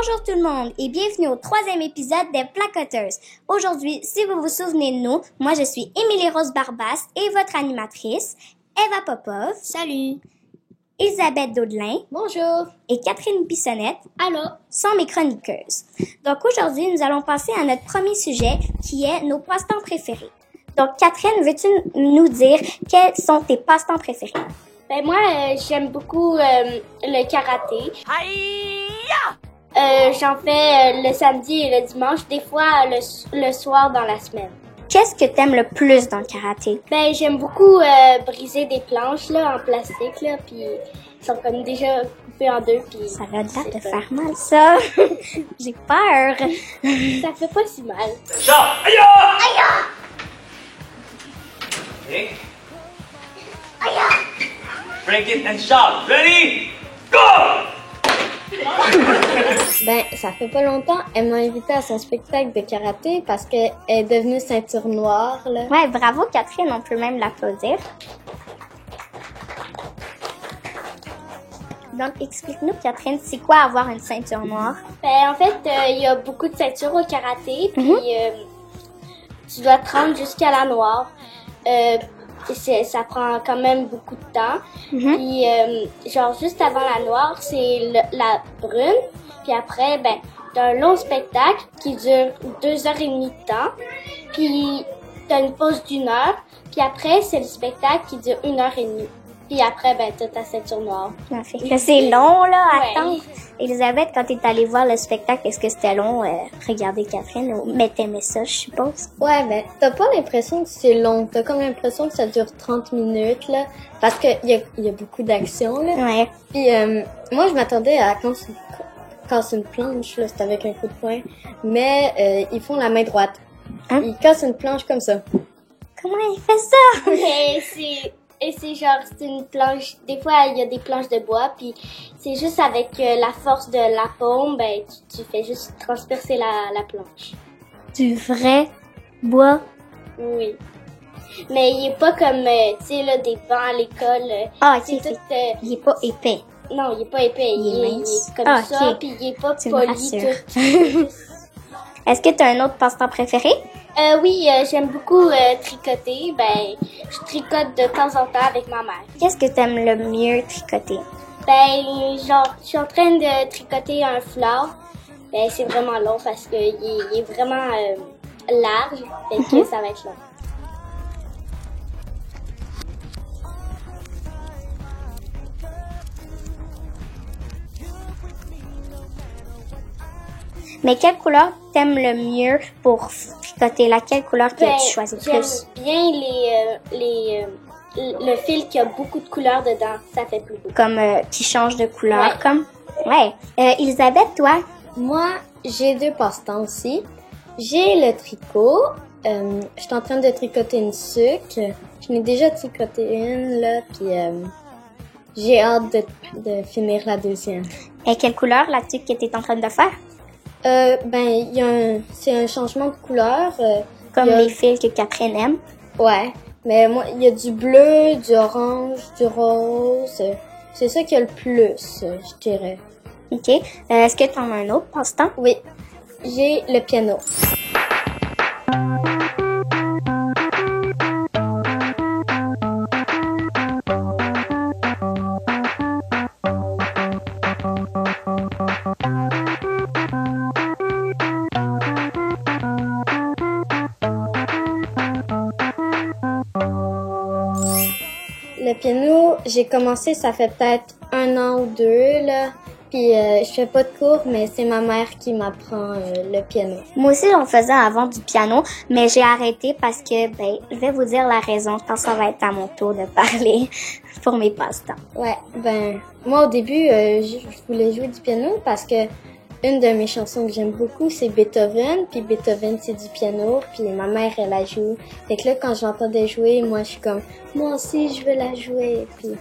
Bonjour tout le monde et bienvenue au 3e épisode des Placoteuses. Aujourd'hui, si vous vous souvenez de nous, moi je suis Émilie Rose Barbas et votre animatrice, Eva Popov. Salut. Elisabeth Daudelin. Bonjour. Et Catherine Bissonnette. Allô. Sont mes chroniqueuses. Donc aujourd'hui, nous allons passer à notre premier sujet qui est nos passe-temps préférés. Donc Catherine, veux-tu nous dire quels sont tes passe-temps préférés? Ben moi, j'aime beaucoup le karaté. J'en fais le samedi et le dimanche, des fois le soir dans la semaine. Qu'est-ce que t'aimes le plus dans le karaté? Ben j'aime beaucoup briser des planches là en plastique là, puis ils sont comme déjà coupés en deux, puis ça a l'air de faire mal ça. J'ai peur. Ça fait pas si mal. Shot! Aya! Aya! Okay. Aya! Break it and shout. Ready? Go! Ben, ça fait pas longtemps, elle m'a invitée à son spectacle de karaté parce qu'elle est devenue ceinture noire, là. Ouais, bravo Catherine, on peut même l'applaudir. Donc, explique-nous Catherine, c'est quoi avoir une ceinture noire? Ben en fait, il y a beaucoup de ceintures au karaté, puis tu dois te rendre jusqu'à la noire. Ça prend quand même beaucoup de temps. Puis, genre, juste avant la noire, c'est la brune. Puis après, ben, t'as un long spectacle qui dure 2h30 de temps. Puis, t'as une pause d'1 heure. Puis après, c'est le spectacle qui dure 1h30. Puis après, ben, t'as ta ceinture noire. Ça fait que c'est long, là, à Ouais. attendre. Elisabeth, quand t'es allée voir le spectacle, est-ce que c'était long? Regardez Catherine, mais t'aimais ça, je suppose. Ouais, ben, t'as pas l'impression que c'est long. T'as comme l'impression que ça dure 30 minutes, là. Parce que y a beaucoup d'action, là. Ouais. Puis, moi, je m'attendais à casser une planche, là. C'est avec un coup de poing. Mais, ils font la main droite. Hein? Ils cassent une planche comme ça. Comment il fait ça? Et c'est genre, c'est une planche, des fois il y a des planches de bois, puis c'est juste avec la force de la paume, ben tu fais juste transpercer la planche. Du vrai bois. Oui. Mais il est pas comme, tu sais, là, des bancs à l'école. Ah, ok, c'est fait- tout, il est pas épais. non, il est pas épais, Il est mince. comme Ah, ça, ok. puis il est pas Tu me poli rassures. tout. Est-ce que t'as un autre passe-temps préféré? Oui, j'aime beaucoup tricoter, ben je tricote de temps en temps avec ma mère. Qu'est-ce que t'aimes le mieux tricoter? Ben, genre, je suis en train de tricoter un foulard. Ben, c'est vraiment long parce que il est vraiment large. Fait que ça va être long. Mais quelle couleur t'aimes le mieux pour tricoter? Laquelle couleur que Ben, tu choisis j'aime plus? bien le fil qui a beaucoup de couleurs dedans. Ça fait plus beau. Comme qui change de couleur, Ouais. comme? Ouais. Elisabeth, toi? Moi, j'ai 2 passe-temps aussi. J'ai le tricot. Je suis en train de tricoter une sucre. Je n'ai déjà tricoté une, là, puis j'ai hâte de finir la deuxième. Et quelle couleur la tuque que t'es en train de faire? Ben, c'est un changement de couleur. Comme il y a- les fils que Catherine aime. Ouais, mais moi, il y a du bleu, du orange, du rose. C'est ça qu'il y a le plus, je dirais. OK. Est-ce que t'en as un autre passe-temps? Oui, j'ai le piano. Le piano, j'ai commencé, ça fait peut-être 1 an ou 2, là. Puis je fais pas de cours, mais c'est ma mère qui m'apprend le piano. Moi aussi, j'en faisais avant du piano, mais j'ai arrêté parce que, ben, je vais vous dire la raison quand ça va être à mon tour de parler pour mes passe-temps. Ouais, ben, moi au début, je voulais jouer du piano parce que une de mes chansons que j'aime beaucoup, c'est Beethoven. Puis Beethoven, c'est du piano. Puis ma mère, elle la joue. Fait que là, quand je l'entendais jouer, moi, je suis comme, moi aussi, je veux la jouer. Puis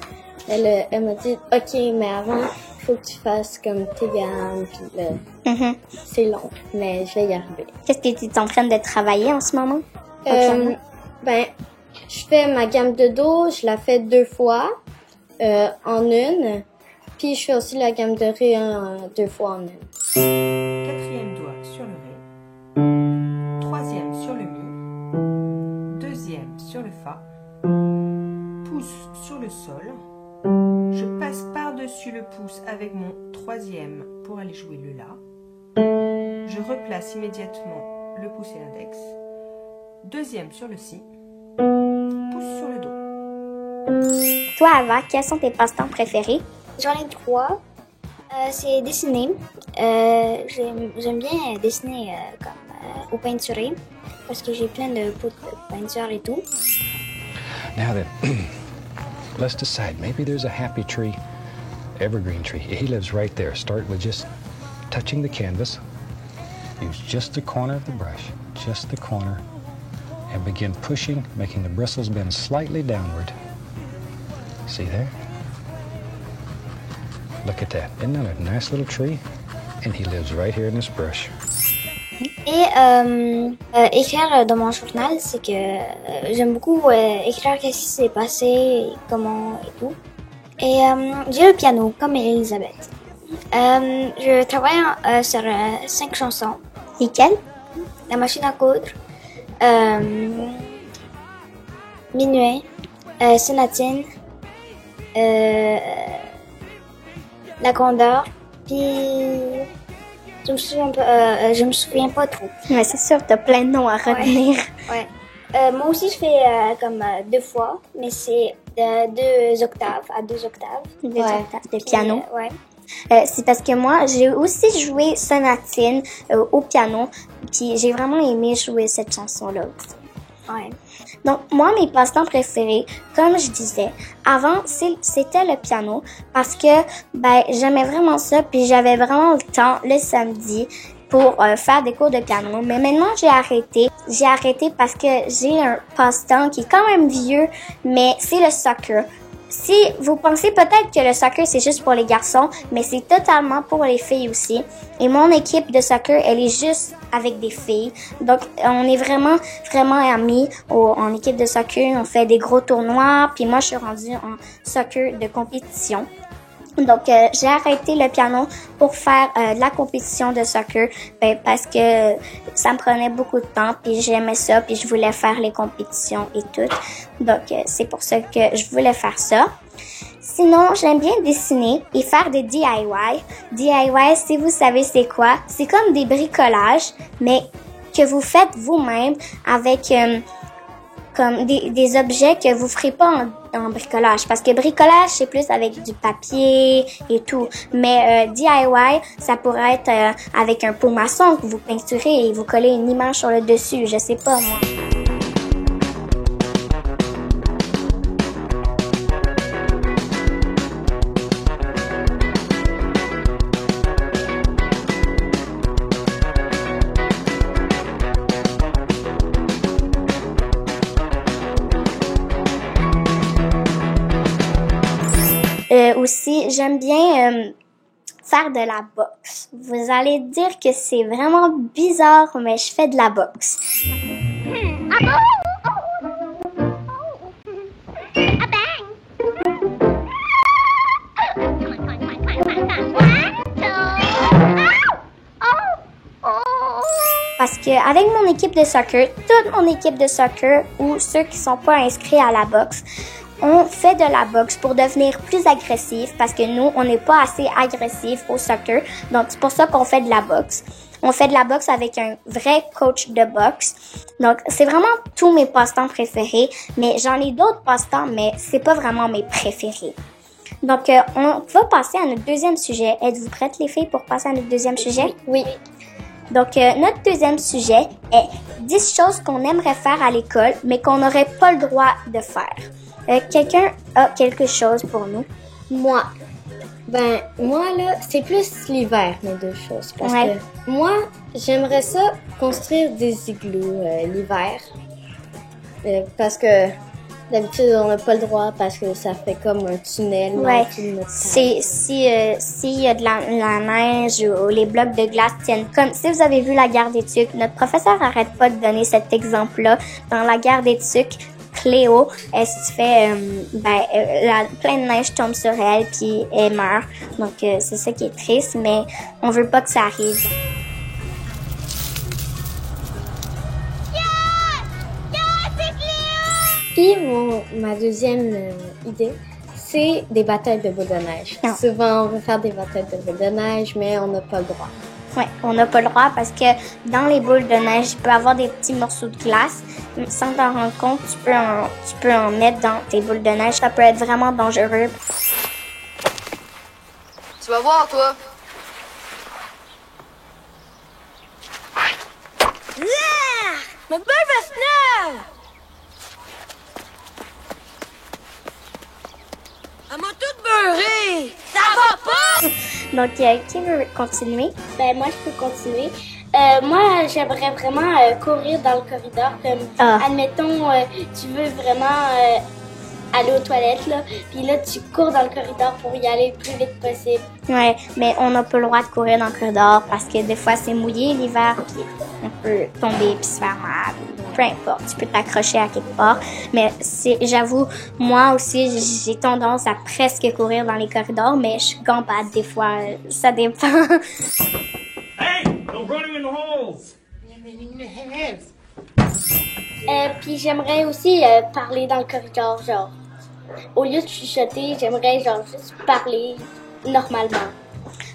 elle m'a dit, OK, mais avant, il faut que tu fasses comme tes gammes. Puis là, c'est long, mais je vais y arriver. Qu'est-ce que tu es en train de travailler en ce moment? Au piano? Ben, je fais ma gamme de Do, je la fais 2 fois en une. Puis je fais aussi la gamme de Ré 2 fois en une. Quatrième doigt sur le Ré. Troisième sur le Mi. Deuxième sur le Fa. Pouce sur le Sol. Je passe par-dessus le pouce avec mon troisième pour aller jouer le La. Je replace immédiatement le pouce et l'index. Deuxième sur le Si. Pouce sur le Do. Toi, Ava, quels sont tes passe-temps préférés? J'en ai 3. C'est dessiner. J'aime bien dessiner au peinturé parce que j'ai plein de pots de peinture et tout. Now then, let's decide. Maybe there's a happy tree, evergreen tree. He lives right there. Start with just touching the canvas. Use just the corner of the brush, just the corner, and begin pushing, making the bristles bend slightly downward. See there? Look at that. Isn't that a nice little tree? And he lives right here in this brush. Et écrire dans mon journal, c'est que j'aime beaucoup écrire qu'est-ce qui s'est passé, comment et tout. Et j'ai le piano, comme Elisabeth. Je travaille sur 5 chansons. Lesquelles? La machine à coudre, Minuet, Sonatine, La Grandeur, puis je me souviens pas trop. Mais c'est sûr, t'as plein de noms à retenir. Ouais. Moi aussi, je fais comme 2 fois, mais c'est 2 octaves, à 2 octaves. 2 octaves de piano. Ouais. C'est parce que moi, j'ai aussi joué Sonatine au piano, puis j'ai vraiment aimé jouer cette chanson-là aussi. Ouais. Donc, moi, mes passe-temps préférés, comme je disais, avant, c'était le piano parce que, j'aimais vraiment ça, puis j'avais vraiment le temps le samedi pour faire des cours de piano. Mais maintenant, j'ai arrêté. J'ai arrêté parce que j'ai un passe-temps qui est quand même vieux, mais c'est le soccer. Si vous pensez peut-être que le soccer, c'est juste pour les garçons, mais c'est totalement pour les filles aussi. Et mon équipe de soccer, elle est juste avec des filles. Donc, on est vraiment, vraiment amis en équipe de soccer. On fait des gros tournois. Puis moi, je suis rendue en soccer de compétition. Donc, j'ai arrêté le piano pour faire de la compétition de soccer parce que ça me prenait beaucoup de temps, puis j'aimais ça, puis je voulais faire les compétitions et tout. Donc, c'est pour ça que je voulais faire ça. Sinon, j'aime bien dessiner et faire des DIY. DIY, si vous savez c'est quoi, c'est comme des bricolages, mais que vous faites vous-même avec comme des objets que vous ferez pas en bricolage. Parce que bricolage, c'est plus avec du papier et tout. Mais DIY, ça pourrait être avec un pot maçon que vous peinturez et vous collez une image sur le dessus. Je sais pas, moi. Aussi, j'aime bien faire de la boxe. Vous allez dire que c'est vraiment bizarre, mais je fais de la boxe. Parce que avec mon équipe de soccer, toute mon équipe de soccer ou ceux qui sont pas inscrits à la boxe, on fait de la boxe pour devenir plus agressif parce que nous, on n'est pas assez agressif au soccer. Donc, c'est pour ça qu'on fait de la boxe. On fait de la boxe avec un vrai coach de boxe. Donc, c'est vraiment tous mes passe-temps préférés. Mais j'en ai d'autres passe-temps, mais c'est pas vraiment mes préférés. Donc, on va passer à notre deuxième sujet. Êtes-vous prêtes, les filles, pour passer à notre deuxième sujet? Oui. Donc, notre deuxième sujet est 10 choses qu'on aimerait faire à l'école, mais qu'on n'aurait pas le droit de faire. Quelqu'un a quelque chose pour nous? Moi, là, c'est plus l'hiver, mes 2 choses. Parce que moi, j'aimerais ça construire des igloos l'hiver. Parce que d'habitude, on n'a pas le droit parce que ça fait comme un tunnel. Ouais. S'il y a de la neige ou les blocs de glace tiennent comme... Si vous avez vu La Guerre des Tucs, notre professeur arrête pas de donner cet exemple-là. Dans La Guerre des Tucs, Cléo, elle se fait, plein de neige tombe sur elle, puis elle meurt. Donc, c'est ça qui est triste, mais on veut pas que ça arrive. Puis ma deuxième idée, c'est des batailles de boules de neige. Non. Souvent, on veut faire des batailles de boules de neige, mais on n'a pas le droit. Ouais, on n'a pas le droit parce que dans les boules de neige, il peut y avoir des petits morceaux de glace. Sans t'en rendre compte, tu peux en mettre dans tes boules de neige. Ça peut être vraiment dangereux. Tu vas voir, toi. Ma belle veste. Elle m'a toute beurrée! Ça va pas! Donc, qui veut continuer? Ben moi, je peux continuer. Moi, j'aimerais vraiment courir dans le corridor. Comme, admettons, tu veux vraiment aller aux toilettes, là. Puis là, tu cours dans le corridor pour y aller le plus vite possible. Ouais, mais on n'a pas le droit de courir dans le corridor parce que des fois, c'est mouillé l'hiver, puis on peut tomber puis se faire mal. Peu importe, tu peux t'accrocher à quelque part. Mais j'avoue, moi aussi, j'ai tendance à presque courir dans les corridors, mais je suis gambade des fois. Ça dépend. Hey, no running in the halls. Puis j'aimerais aussi parler dans le corridor, genre. Au lieu de chuchoter, j'aimerais genre juste parler normalement.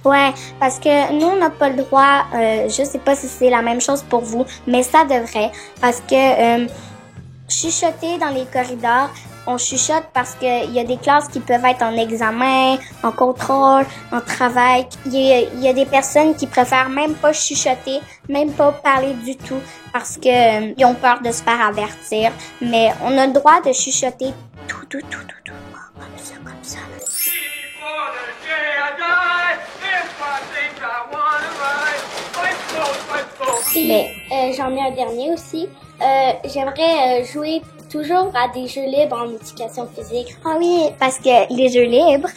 Ouais, parce que nous, on n'a pas le droit, je sais pas si c'est la même chose pour vous, mais ça devrait, parce que chuchoter dans les corridors, on chuchote parce qu'il y a des classes qui peuvent être en examen, en contrôle, en travail. Il y a des personnes qui préfèrent même pas chuchoter, même pas parler du tout, parce que ils ont peur de se faire avertir. Mais on a le droit de chuchoter tout, comme ça. Mais j'en ai un dernier aussi. J'aimerais jouer toujours à des jeux libres en éducation physique. Ah oui, parce que les jeux libres,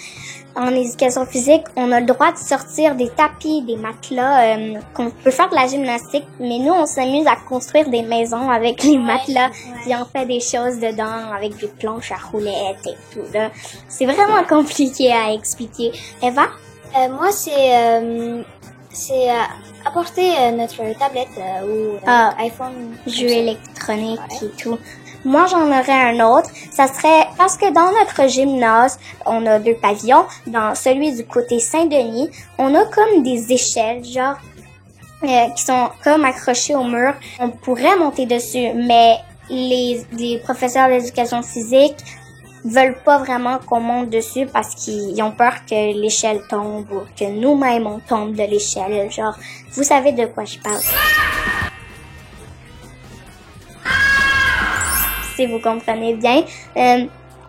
en éducation physique, on a le droit de sortir des tapis, des matelas, qu'on peut faire de la gymnastique, mais nous, on s'amuse à construire des maisons avec les matelas, puis on fait des choses dedans avec des planches à roulettes et tout, là. C'est vraiment compliqué à expliquer. Eva? Moi, c'est apporter notre tablette ou iPhone. Jeux électroniques et tout. Moi, j'en aurais un autre. Ça serait parce que dans notre gymnase, on a 2 pavillons. Dans celui du côté Saint-Denis, on a comme des échelles, genre, qui sont comme accrochées au mur. On pourrait monter dessus, mais les professeurs d'éducation physique veulent pas vraiment qu'on monte dessus parce qu'ils ont peur que l'échelle tombe ou que nous-mêmes on tombe de l'échelle. Genre, vous savez de quoi je parle. Si vous comprenez bien,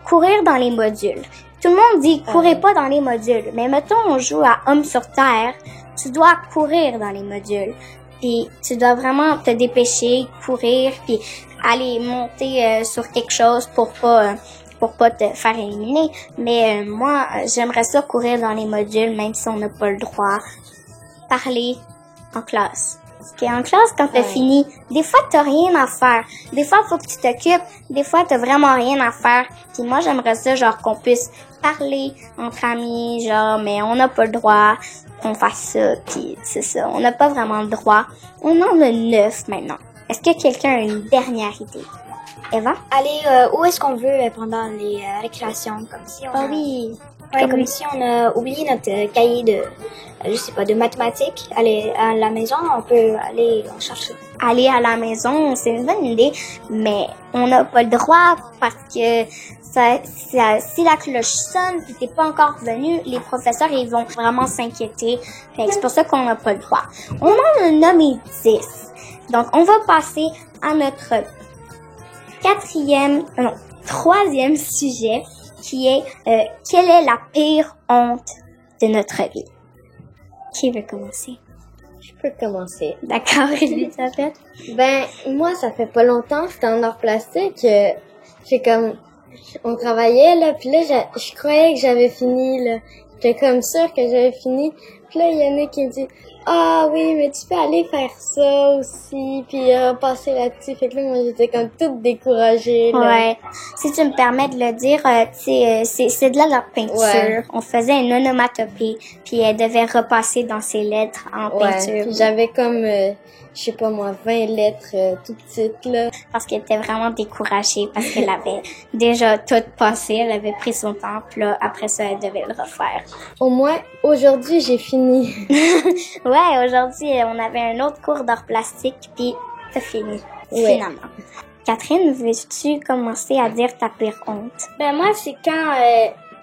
courir dans les modules. Tout le monde dit courez pas dans les modules, mais mettons on joue à Homme sur Terre, tu dois courir dans les modules. Puis tu dois vraiment te dépêcher, courir, puis aller monter sur quelque chose pour pas te faire éliminer. Mais moi, j'aimerais ça courir dans les modules, même si on n'a pas le droit. Parler en classe. Parce qu'en classe, quand t'as fini, des fois, t'as rien à faire. Des fois, faut que tu t'occupes. Des fois, t'as vraiment rien à faire. Puis moi, j'aimerais ça, genre, qu'on puisse parler entre amis, genre, mais on n'a pas le droit qu'on fasse ça. Puis c'est ça, on n'a pas vraiment le droit. On en a 9 maintenant. Est-ce que quelqu'un a une dernière idée? Eva? Aller où est-ce qu'on veut pendant les récréations, comme si on comme si on a oublié notre cahier de mathématiques. Aller à la maison, on peut aller en chercher. Aller à la maison, c'est une bonne idée, mais on n'a pas le droit parce que si la cloche sonne et t'es pas encore venu, les professeurs, ils vont vraiment s'inquiéter. C'est pour ça qu'on n'a pas le droit. On en a nommé 10. Donc, on va passer à notre troisième sujet, qui est quelle est la pire honte de notre vie? Qui veut commencer? Je peux commencer. D'accord, Elisabeth? Ben, moi, ça fait pas longtemps, c'était en art plastique. On travaillait, là, puis là, je croyais que j'avais fini, là. J'étais comme sûre que j'avais fini. Puis là, Yannick, il dit, ah oui, mais tu peux aller faire ça aussi, puis passer là-dessus. Fait que là, moi, j'étais comme toute découragée. Là. Ouais. Si tu me permets de le dire, c'est de la peinture. Ouais. On faisait une onomatopée, puis elle devait repasser dans ses lettres en peinture. Puis j'avais comme, je sais pas moi, 20 lettres tout petites, là. Parce qu'elle était vraiment découragée, parce qu'elle avait déjà tout passé, elle avait pris son temps, puis là, après ça, elle devait le refaire. Au moins, aujourd'hui, j'ai fini. Ouais, aujourd'hui, on avait un autre cours d'art plastique, puis t'as fini, finalement. Catherine, veux-tu commencer à dire ta pire honte? Ben moi, c'est quand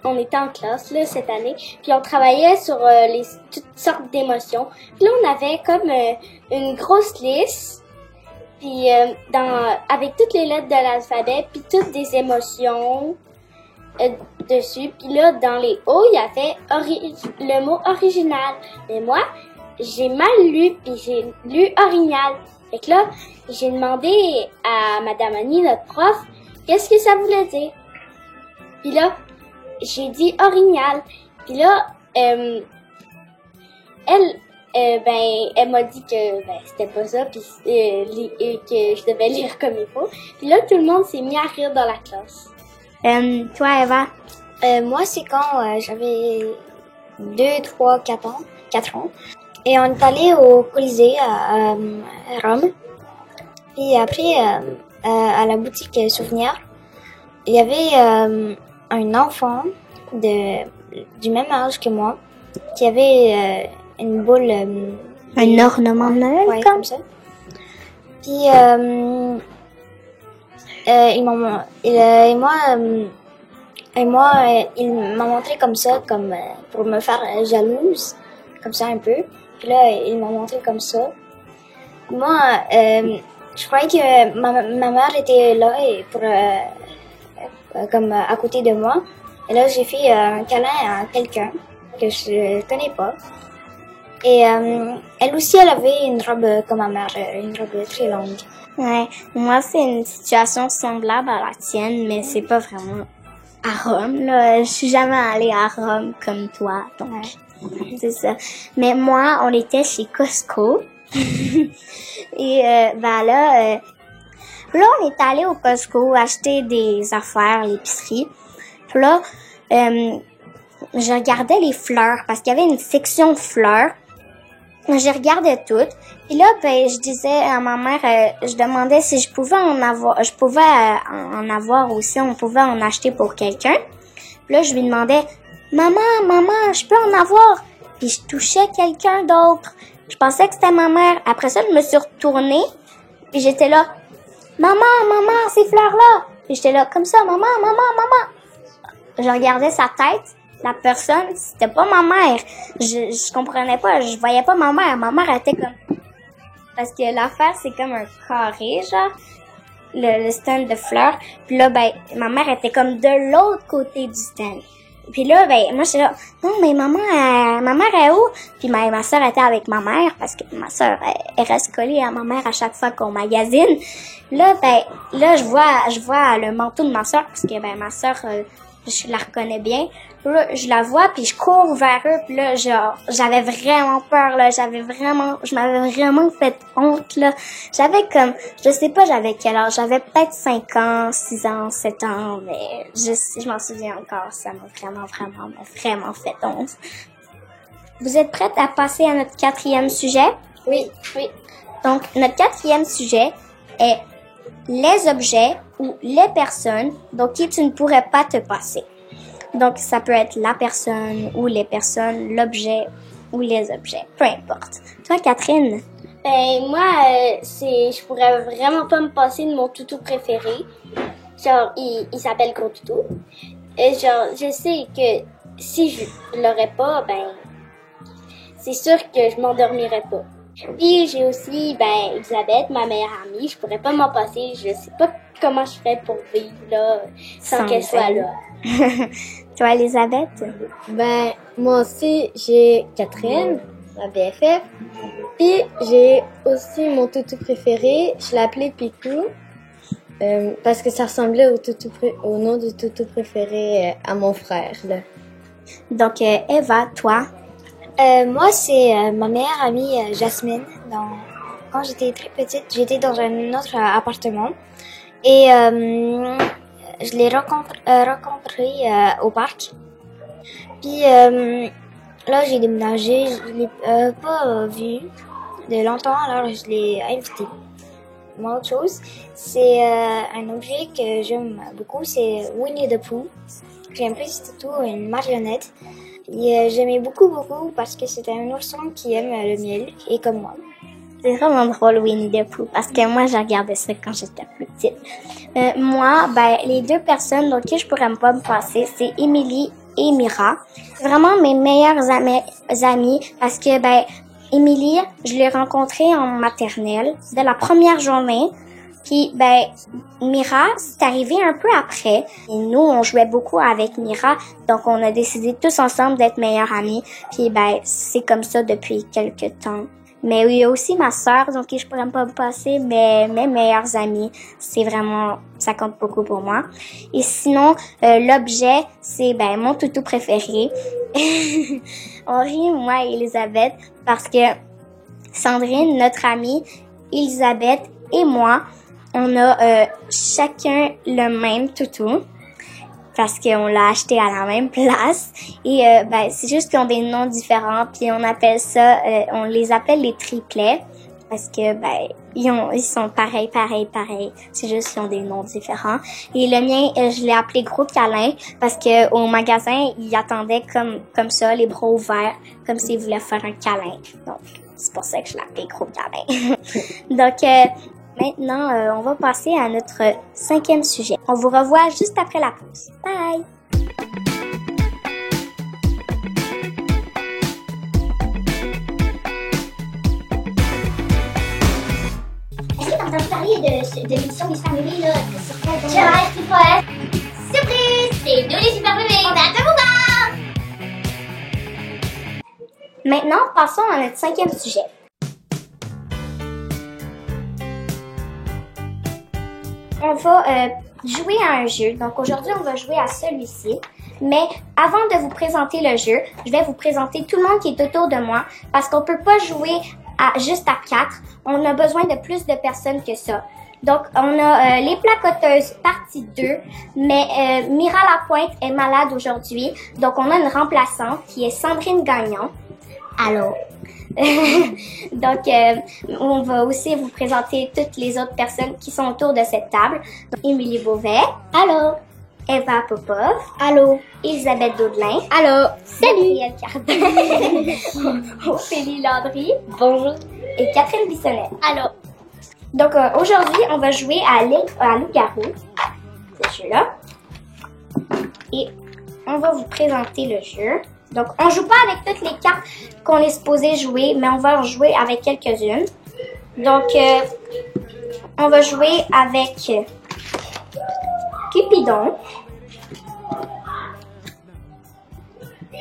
on était en classe là cette année, puis on travaillait sur toutes sortes d'émotions. Puis là, on avait comme une grosse liste, puis avec toutes les lettres de l'alphabet, puis toutes des émotions dessus. Puis là, dans les hauts, il y avait le mot original. Mais moi, j'ai mal lu, puis j'ai lu orignal. Fait que là, j'ai demandé à Madame Annie, notre prof, qu'est-ce que ça voulait dire. Puis là, j'ai dit orignal. Puis là, elle m'a dit que c'était pas ça, puis que je devais lire comme il faut. Puis là, tout le monde s'est mis à rire dans la classe. Toi, Eva? Moi, c'est quand j'avais 2, 3, 4 ans. Et on est allé au Colisée à Rome. Puis après, à la boutique Souvenir, il y avait un enfant du même âge que moi qui avait une boule... un ornement de Noël, ouais, comme ça. Puis il m'a montré comme ça, comme pour me faire jalouse, comme ça un peu. Puis là, il m'a montré comme ça. Moi, je croyais que ma mère était là et comme à côté de moi. Et là, j'ai fait un câlin à quelqu'un que je connais pas. Et elle aussi, elle avait une robe comme ma mère, une robe très longue. Ouais, moi, c'est une situation semblable à la tienne, mais c'est pas vraiment à Rome, là. Je suis jamais allée à Rome comme toi, donc c'est ça. Mais moi, on était chez Costco. Et là, on est allé au Costco acheter des affaires, l'épicerie. Puis là, je regardais les fleurs parce qu'il y avait une section fleurs. Je regardais toutes. Puis là, je disais à ma mère, je demandais si je pouvais en avoir aussi, on pouvait en acheter pour quelqu'un. Puis là, je lui demandais, maman, je peux en avoir? Puis je touchais quelqu'un d'autre. Je pensais que c'était ma mère. Après ça, je me suis retournée. Puis j'étais là, maman, ces fleurs-là. Puis j'étais là, comme ça, maman. Je regardais sa tête. La personne, c'était pas ma mère. Je comprenais pas, je voyais pas ma mère. Ma mère était comme... Parce que l'affaire, c'est comme un carré, genre, le stand de fleurs. Puis là, ma mère était comme de l'autre côté du stand. Puis là, moi, j'étais là, non, mais ma mère est où? Puis ma soeur était avec ma mère, parce que ma soeur, elle reste collée à ma mère à chaque fois qu'on magasine. Là, je vois le manteau de ma soeur, parce que, ma soeur, je la reconnais bien. Là, je la vois, puis je cours vers eux, puis là, genre, j'avais vraiment peur, là, je m'avais vraiment fait honte, là. J'avais comme, je sais pas j'avais quel âge, j'avais peut-être 5 ans, 6 ans, 7 ans, mais je m'en souviens encore, ça m'a vraiment fait honte. Vous êtes prêtes à passer à notre 4e sujet? Oui. Donc, notre 4e sujet est les objets ou les personnes dont qui tu ne pourrais pas te passer. Donc, ça peut être la personne ou les personnes, l'objet ou les objets, peu importe. Toi, Catherine? Moi, je pourrais vraiment pas me passer de mon toutou préféré. Genre, il s'appelle Gros Toutou. Et genre, je sais que si je l'aurais pas, c'est sûr que je m'endormirais pas. Puis j'ai aussi, Elisabeth, ma meilleure amie, je pourrais pas m'en passer. Je sais pas comment je ferais pour vivre là, sans qu'elle soit là. Toi, Elisabeth? Moi aussi, j'ai Catherine, ma BFF. Puis j'ai aussi mon toutou préféré, je l'appelais Picou. Parce que ça ressemblait au nom du toutou préféré à mon frère, là. Donc, Eva, toi? Moi, c'est ma meilleure amie Jasmine. Quand j'étais très petite, j'étais dans un autre appartement et je l'ai rencontrée au parc. Puis là, j'ai déménagé, je l'ai pas vue de longtemps, alors je l'ai invitée. Moi, autre chose, c'est un objet que j'aime beaucoup, c'est Winnie the Pooh. J'aime plus surtout une marionnette. Et j'aimais beaucoup parce que c'était un ourson qui aime le miel, et comme moi. C'est vraiment drôle, Winnie the Pooh, parce que moi, je regardais ça quand j'étais plus petite. Moi, les deux personnes dont je pourrais pas me passer, c'est Émilie et Mira. C'est vraiment mes meilleures amies parce que, Émilie, je l'ai rencontrée en maternelle, dès la première journée. Puis, Mira, c'est arrivé un peu après. Et nous, on jouait beaucoup avec Mira, donc on a décidé tous ensemble d'être meilleures amies. Puis, c'est comme ça depuis quelques temps. Mais il y a aussi ma sœur, donc je pourrais pas me passer, mais mes meilleures amies, c'est vraiment, ça compte beaucoup pour moi. Et sinon, l'objet, c'est mon toutou préféré. On rit, moi et Elisabeth, parce que Sandrine, notre amie, Elisabeth et moi, on a chacun le même toutou. Parce qu'on l'a acheté à la même place. Et c'est juste qu'ils ont des noms différents. Puis on appelle ça, on les appelle les triplets. Parce que ils sont pareils. C'est juste qu'ils ont des noms différents. Et le mien, je l'ai appelé Gros Câlin. Parce que au magasin, ils attendaient comme ça, les bras ouverts. Comme s'ils voulaient faire un câlin. Donc, c'est pour ça que je l'ai appelé Gros Câlin. Donc, maintenant, on va passer à notre 5e sujet. On vous revoit juste après la pause. Bye! Est-ce que t'as entendu parler de l'émission des super bébés, là, sur quel c'est pas surprise! C'est nous les super bébés! On a hâte de vous voir! Maintenant, passons à notre 5e sujet. On va jouer à un jeu. Donc aujourd'hui, on va jouer à celui-ci. Mais avant de vous présenter le jeu, je vais vous présenter tout le monde qui est autour de moi parce qu'on peut pas jouer juste à 4. On a besoin de plus de personnes que ça. Donc, on a les placoteuses partie 2, mais Mira Lapointe est malade aujourd'hui. Donc, on a une remplaçante qui est Sandrine Gagnon. Allô? Donc, on va aussi vous présenter toutes les autres personnes qui sont autour de cette table. Donc, Émilie Beauvais. Allô. Eva Popov. Allô. Elisabeth Daudelin. Allô. Salut. Gabrielle Cardin. Ophélie Landry. Bonjour. Et Catherine Bissonnette. Allô. Donc, aujourd'hui, on va jouer à Loup-garou. Ce jeu-là. Et on va vous présenter le jeu. Donc, on joue pas avec toutes les cartes qu'on est supposé jouer, mais on va en jouer avec quelques-unes. Donc, on va jouer avec Cupidon,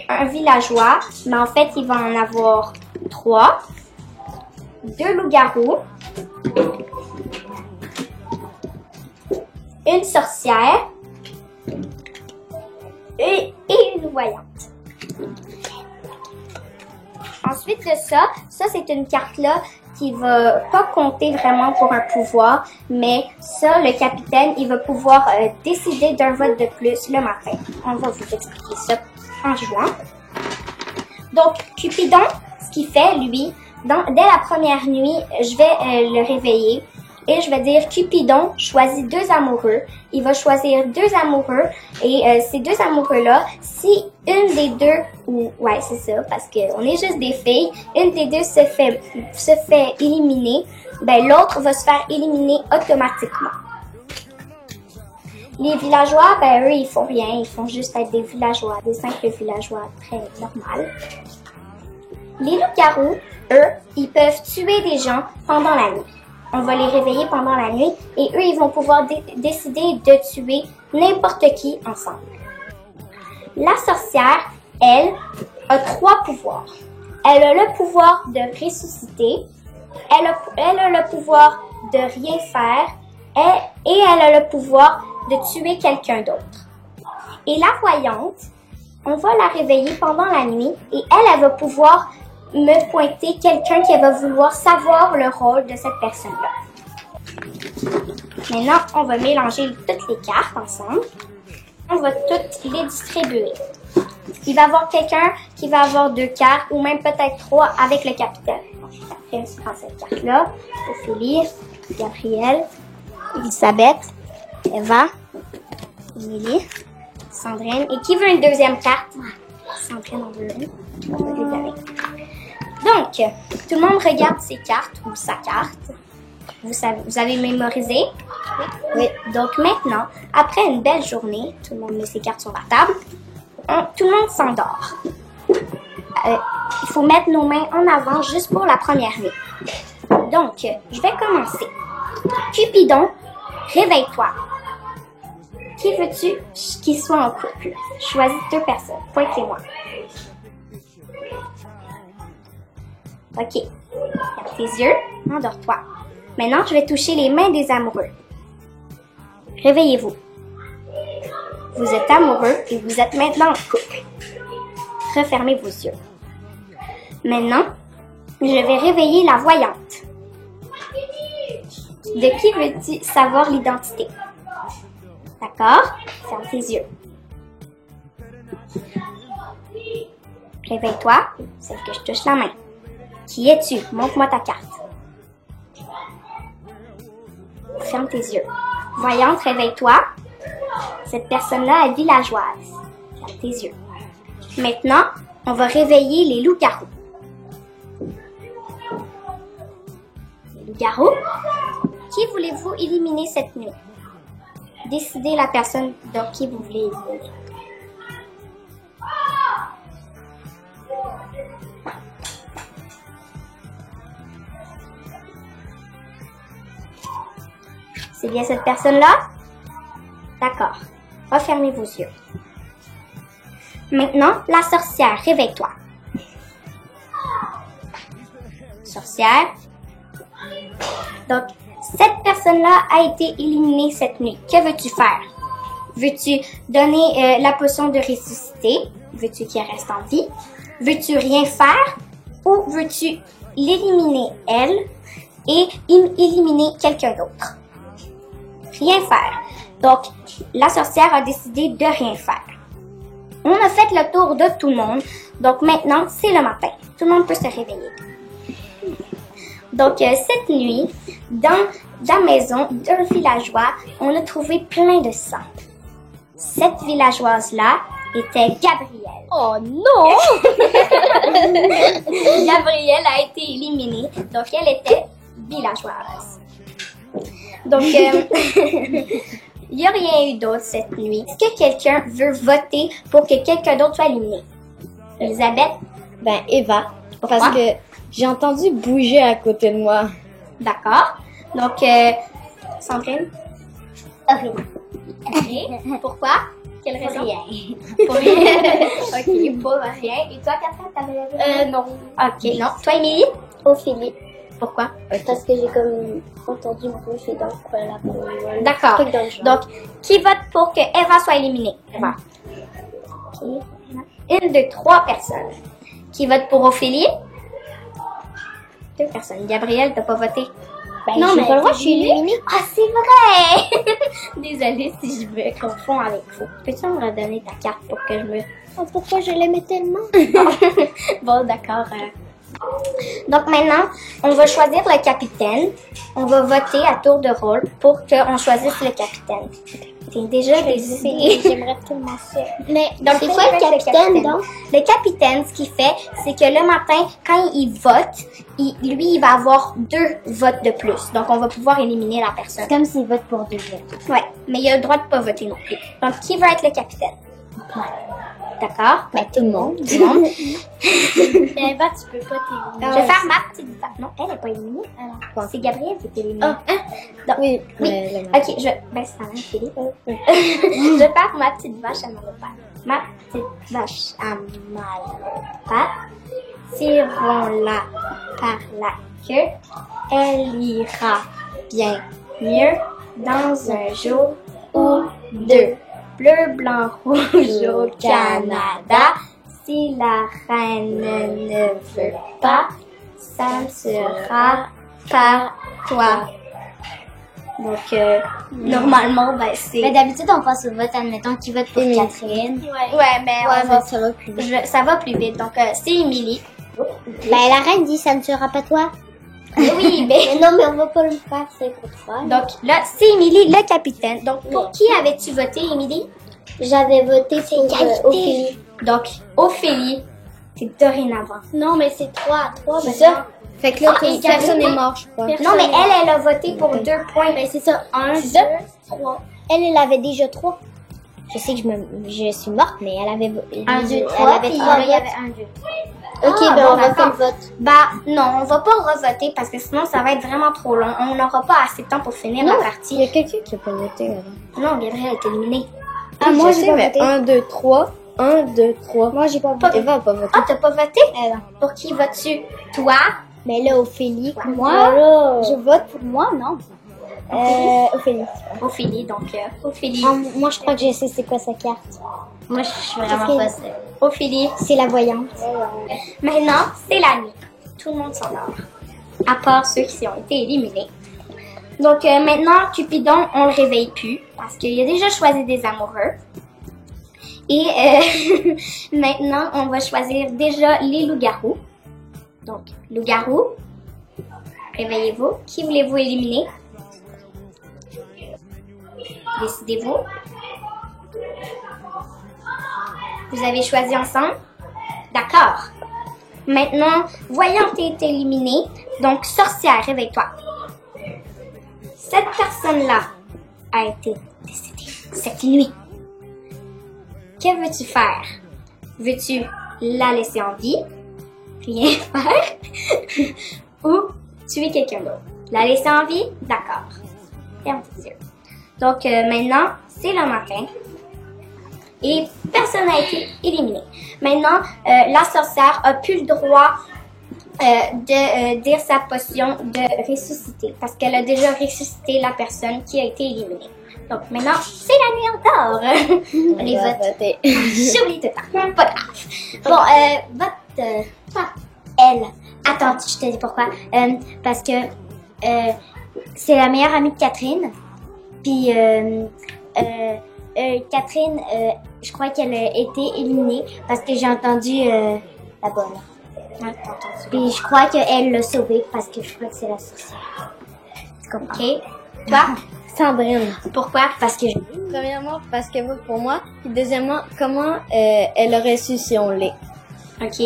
un villageois, mais en fait, il va en avoir 3, 2 loups-garous, une sorcière et une voyante. Ensuite de ça c'est une carte-là qui va pas compter vraiment pour un pouvoir, mais ça, le capitaine, il va pouvoir décider d'un vote de plus le matin. On va vous expliquer ça en jouant. Donc, Cupidon, ce qu'il fait, lui, dès la première nuit, je vais le réveiller et je vais dire Cupidon choisit 2 amoureux. Il va choisir 2 amoureux et ces 2 amoureux-là, si une des deux, ouais c'est ça, parce qu'on est juste des filles, une des deux se fait éliminer, l'autre va se faire éliminer automatiquement. Les villageois, eux, ils font rien, ils font juste être des villageois, des simples villageois très normales. Les loups-garous, eux, ils peuvent tuer des gens pendant la nuit. On va les réveiller pendant la nuit et eux, ils vont pouvoir décider de tuer n'importe qui ensemble. La sorcière, elle, a 3 pouvoirs. Elle a le pouvoir de ressusciter, elle a le pouvoir de rien faire et elle a le pouvoir de tuer quelqu'un d'autre. Et la voyante, on va la réveiller pendant la nuit et elle va pouvoir me pointer quelqu'un qui va vouloir savoir le rôle de cette personne-là. Maintenant, on va mélanger toutes les cartes ensemble. On va toutes les distribuer. Il va y avoir quelqu'un qui va avoir 2 cartes ou même peut-être 3 avec le capitaine. Après, je prends cette carte-là. Ophélie, Gabrielle, Elisabeth, Eva, Émilie, Sandrine. Et qui veut une deuxième carte? Sandrine en veut une. On va lui donner. Donc, tout le monde regarde ses cartes ou sa carte. Vous avez mémorisé? Oui. Donc maintenant, après une belle journée, tout le monde met ses cartes sur la table. Tout le monde s'endort. Il faut mettre nos mains en avant juste pour la première nuit. Donc, je vais commencer. Cupidon, réveille-toi. Qui veux-tu qu'il soit en couple? Choisis 2 personnes. Pointez-moi. Ok. Ferme tes yeux. Endors-toi. Maintenant, je vais toucher les mains des amoureux. Réveillez-vous. Vous êtes amoureux et vous êtes maintenant en couple. Refermez vos yeux. Maintenant, je vais réveiller la voyante. De qui veux-tu savoir l'identité? D'accord? Ferme tes yeux. Réveille-toi, celle que je touche la main. Qui es-tu? Montre-moi ta carte. Ferme tes yeux. Voyante, réveille-toi. Cette personne-là est villageoise. Ferme tes yeux. Maintenant, on va réveiller les loups-garous. Les loups-garous, qui voulez-vous éliminer cette nuit? Décidez la personne dans qui vous voulez éliminer. C'est bien cette personne-là? D'accord. Refermez vos yeux. Maintenant, la sorcière, réveille-toi. Sorcière. Donc, cette personne-là a été éliminée cette nuit. Que veux-tu faire? Veux-tu donner la potion de ressusciter? Veux-tu qu'elle reste en vie? Veux-tu rien faire? Ou veux-tu l'éliminer, elle, et éliminer quelqu'un d'autre? Rien faire. Donc, la sorcière a décidé de rien faire. On a fait le tour de tout le monde. Donc maintenant, c'est le matin. Tout le monde peut se réveiller. Donc, cette nuit, dans la maison d'un villageois, on a trouvé plein de sang. Cette villageoise-là était Gabrielle. Oh non! Gabrielle a été éliminée. Donc, elle était villageoise. Donc, il n'y a rien eu d'autre cette nuit. Est-ce que quelqu'un veut voter pour que quelqu'un d'autre soit éliminé? Elisabeth? Ben, Eva. Pourquoi? Parce que j'ai entendu bouger à côté de moi. D'accord. Donc, Sandrine? Rien. Rien. Pourquoi? Quelle raison? Rien. Pour rien. Ok, pour rien. Et toi, Catherine, t'avais Non. Ok, non. Toi, Émilie? Ophélie. Pourquoi? Parce que j'ai comme entendu bouger dans le coin là. D'accord. Truc dans le genre. Donc, qui vote pour que Eva soit éliminée? Eva. Ok. 1, 2, 3 personnes. Qui vote pour Ophélie? 2 personnes. Gabrielle, t'as pas voté? Ben, non, mais pas le droit, je suis éliminée. Ah, c'est vrai! Désolée si je me confonds avec vous. Peux-tu me redonner ta carte pour que je me... Pourquoi je l'aimais tellement? Bon, d'accord. Donc maintenant, on va choisir le capitaine. On va voter à tour de rôle pour qu'on choisisse le capitaine. T'es déjà décidé. J'aimerais tellement ça. Mais donc, c'est quoi le capitaine, donc? Le capitaine, ce qu'il fait, c'est que le matin, quand il vote, lui, il va avoir 2 votes de plus. Donc, on va pouvoir éliminer la personne. Comme s'il vote pour 2 votes. Ouais, mais il a le droit de pas voter non plus. Donc, qui va être le capitaine? D'accord? Ben, tout le monde. Tout le monde. Eva, tu peux pas t'éliminer. Je vais faire ma petite vache. Non, elle n'est pas éliminée. C'est Gabrielle qui est éliminée. Donc, Oui. Ok, je... Ben, c'est ça, Philippe. Je vais faire ma petite vache à malopate. Ma petite vache à malopate. Tirons-la par la queue. Elle ira bien mieux dans un jour ou 2. bleu, blanc, rouge au Canada. Si la reine ne veut pas, ça sera par toi. Donc, normalement, ben, c'est... Mais d'habitude, on passe au vote, admettons, qui vote pour Catherine. Ouais, mais ça va plus vite. ça va plus vite. Donc, c'est Émilie. Ben, la reine dit, ça ne sera pas toi. Oui, mais... Mais non, mais on va pas le faire, c'est pour toi. Donc, là, c'est Émilie, le capitaine. Donc, pour qui avais-tu voté, Émilie? J'avais voté pour Ophélie. Donc, Ophélie, c'est dorénavant. Non, mais c'est 3 à 3. C'est ça? Fait que là, et personne n'est mort, je crois. Non, mais elle a voté pour 2 points. Ben, c'est ça. 1, 2, 3. Elle avait déjà 3. Je sais que je suis morte, mais elle avait 1, 2, 3. Elle avait Puis 3 là, il y avait votes. 1, 2. Ok, Ah, ben bon, on va d'accord. faire le vote. Bah, non, on va pas revoter parce que sinon, ça va être vraiment trop long. On n'aura pas assez de temps pour finir la Il y partie. a quelqu'un qui a pas voté avant. Non, Gabrielle est éliminée. Ah, moi, j'ai je sais, pas mais voté. 1, 2, 3. 1, 2, 3. Moi, j'ai pas voté. Eva a pas voté. Ah, t'as pas voté? Pour qui votes-tu? Toi? Mais là, Ophélie, Moi, je vote pour moi, non. Ophélie. Ophélie, donc Ophélie. Moi, je crois que je sais c'est quoi sa carte. Moi, je suis vraiment pas sûre. Ophélie. C'est la voyante. Maintenant, c'est la nuit. Tout le monde s'endort. À part ceux qui ont été éliminés. Donc, maintenant, Cupidon, on le réveille plus parce qu'il a déjà choisi des amoureux. Et maintenant, on va choisir déjà les loups-garous. Donc, loups-garous, réveillez-vous. Qui voulez-vous éliminer? Décidez-vous. Vous avez choisi ensemble? D'accord. Maintenant, voyante est éliminée. Donc, sorcière, réveille-toi. Cette personne-là a été décédée cette nuit. Que veux-tu faire? Veux-tu la laisser en vie? Rien faire? Ou tuer quelqu'un d'autre? La laisser en vie? D'accord. Ferme tes yeux. Donc, maintenant, c'est le matin. Et personne n'a été éliminé. Maintenant, la sorcière a plus le droit de dire sa potion de ressusciter parce qu'elle a déjà ressuscité la personne qui a été éliminée. Donc maintenant, c'est la nuit encore. Les votes. J'oublie tout le temps. Pas grave. Bon, vote elle. Attends, je te dis pourquoi. Parce que c'est la meilleure amie de Catherine. Puis Catherine, je crois qu'elle a été éliminée parce que j'ai entendu la bonne. Puis je crois qu'elle l'a sauvée parce que je crois que c'est la sorcière. Tu comprends? Ok. Toi? Sandrine. Pourquoi? Parce que Premièrement, parce qu'elle vote pour moi. Puis deuxièmement, comment elle aurait su si on l'est. Ok.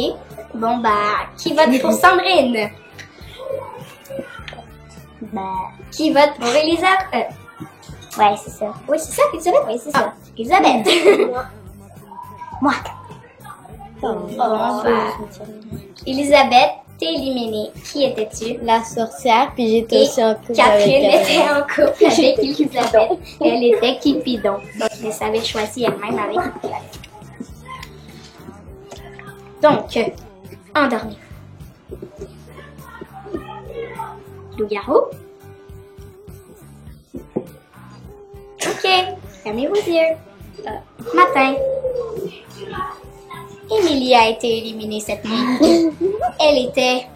Bon, bah, qui vote pour Sandrine? Qui vote pour Elisabeth? Ouais, c'est ça. Oui, c'est ça, Elisabeth? Oui, c'est ça. Elisabeth. Moi. Elisabeth, t'es éliminée. Qui étais-tu? La sorcière, puis j'étais Et aussi en couple Catherine avec était en couple avec Elisabeth. Elle était Cupidon. Donc, elle savait choisir elle-même avec Elisabeth. Donc, endormez-vous. Loup-garou. Ok, fermez vos yeux. Matin. Émilie a été éliminée cette nuit. Elle était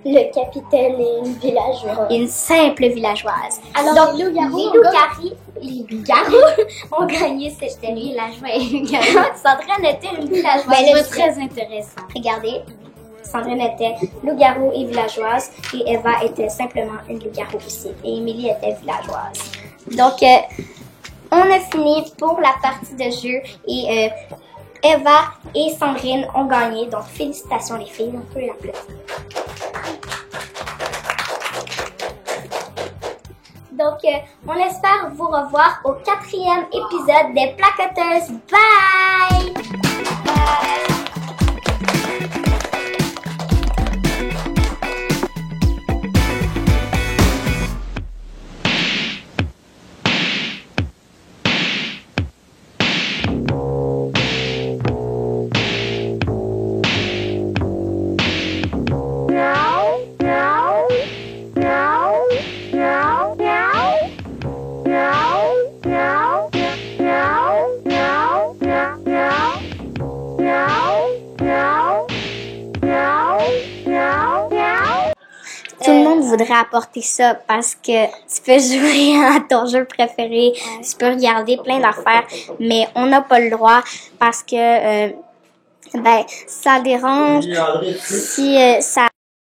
Le capitaine et une villageoise. une simple villageoise. Alors, donc, les loups-garous les loups-garous ont gagné cette nuit. Villageoise. Sandrine était une villageoise. Ben, là, très intéressant. Regardez, Sandrine était loup-garou et villageoise et Eva était simplement une loup-garou aussi. Et Émilie était villageoise. Donc, on a fini pour la partie de jeu et Eva et Sandrine ont gagné. Donc, félicitations les filles, on peut l'applaudir. Donc, on espère vous revoir au 4e épisode des Placoteuses. Bye! Meow. voudrais apporter ça parce que tu peux jouer à ton jeu préféré, tu peux regarder plein d'affaires, mais on n'a pas le droit parce que ben ça dérange si ça